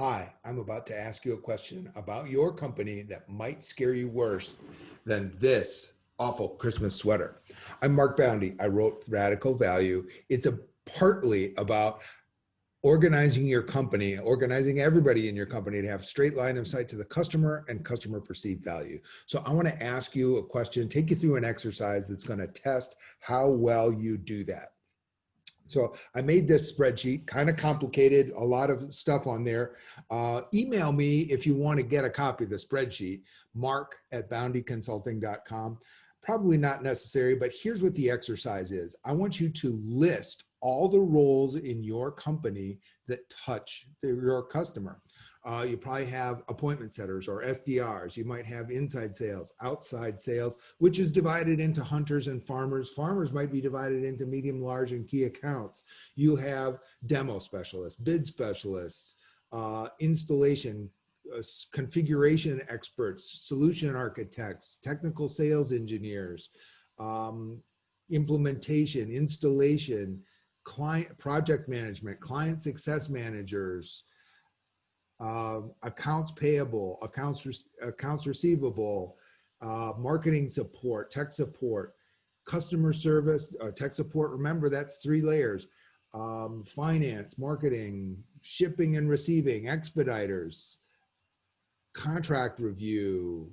Hi, I'm about to ask you a question about your company that might scare you worse than this awful Christmas sweater. I'm Mark Boundy. I wrote Radical Value. It's partly about organizing your company, organizing everybody in your company to have straight line of sight to the customer and customer perceived value. So I want to ask you a question, take you through an exercise that's going to test how well you do that. So I made this spreadsheet, kind of complicated, a lot of stuff on there. Email me if you want to get a copy of the spreadsheet, mark@boundyconsulting.com. Probably not necessary, but here's what the exercise is. I want you to list all the roles in your company that touch your customer. You probably have appointment setters or SDRs. You might have inside sales, outside sales, which is divided into hunters and farmers. Farmers might be divided into medium, large, and key accounts. You have demo specialists, bid specialists, installation, configuration experts, solution architects, technical sales engineers, implementation, installation, client project management, client success managers, accounts payable, accounts receivable, marketing support, tech support, customer service, tech support. Remember, that's 3 layers. Finance, marketing, shipping and receiving, expediters, contract review,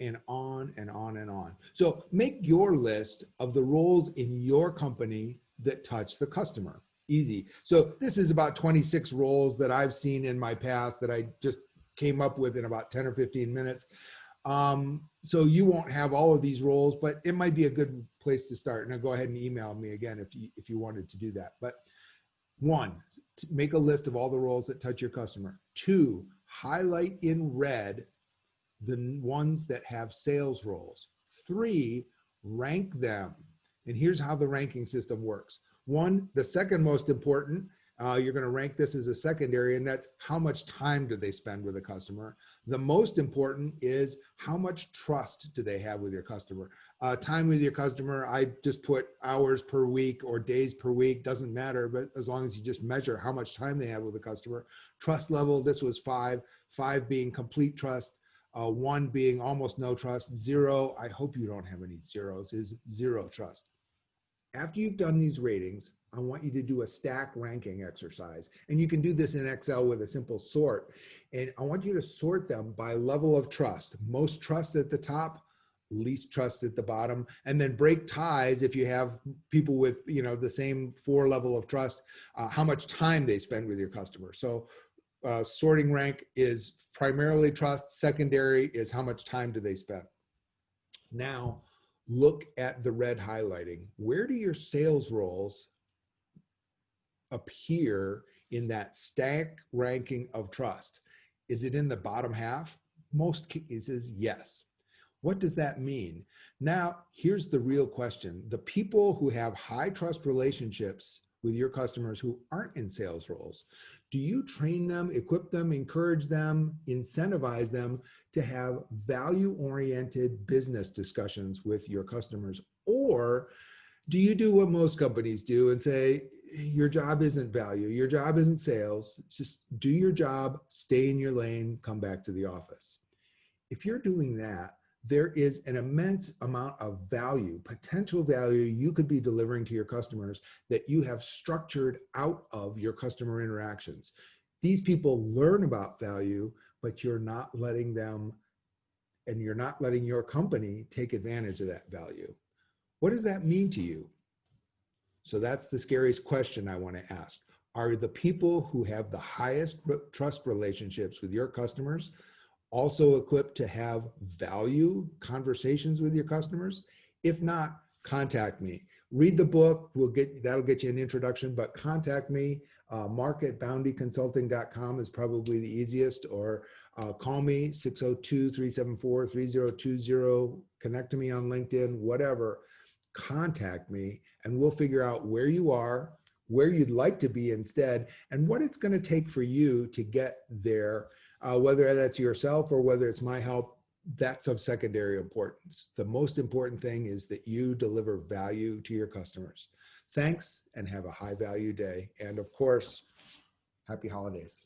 and on and on and on. So make your list of the roles in your company that touch the customer. Easy. So this is about 26 roles that I've seen in my past that I just came up with in about 10 or 15 minutes. So you won't have all of these roles, but it might be a good place to start. Now go ahead and email me again if you wanted to do that. But 1, make a list of all the roles that touch your customer. 2, highlight in red the ones that have sales roles. 3, rank them. And here's how the ranking system works. 1, the second most important, you're going to rank this as a secondary, and that's how much time do they spend with a customer. The most important is how much trust do they have with your customer. Time with your customer, I just put hours per week or days per week, doesn't matter, but as long as you just measure how much time they have with the customer. Trust level, this was 5 being complete trust, 1 being almost no trust, 0, I hope you don't have any zeros, is 0 trust. After you've done these ratings, I want you to do a stack ranking exercise. And you can do this in Excel with a simple sort. And I want you to sort them by level of trust. Most trust at the top, least trust at the bottom, and then break ties if you have people with the same 4 level of trust, how much time they spend with your customer. So sorting rank is primarily trust, secondary is how much time do they spend. Now, look at the red highlighting. Where do your sales roles appear in that stack ranking of trust? Is it in the bottom half? Most cases, yes. What does that mean? Now, here's the real question. The people who have high trust relationships with your customers who aren't in sales roles, do you train them, equip them, encourage them, incentivize them to have value-oriented business discussions with your customers? Or do you do what most companies do and say, your job isn't value, your job isn't sales, just do your job, stay in your lane, come back to the office? If you're doing that, there is an immense amount of value, potential value you could be delivering to your customers that you have structured out of your customer interactions. These people learn about value, but you're not letting them, and you're not letting your company take advantage of that value. What does that mean to you? So that's the scariest question I want to ask. Are the people who have the highest trust relationships with your customers also equipped to have value conversations with your customers? If not, contact me. Read the book, that'll get you an introduction, but contact me. Mark@boundyconsulting.com is probably the easiest, or call me 602-374-3020, connect to me on LinkedIn, whatever. Contact me and we'll figure out where you are, where you'd like to be instead, and what it's going to take for you to get there. Whether that's yourself or whether it's my help, that's of secondary importance. The most important thing is that you deliver value to your customers. Thanks, and have a high value day. And of course, happy holidays.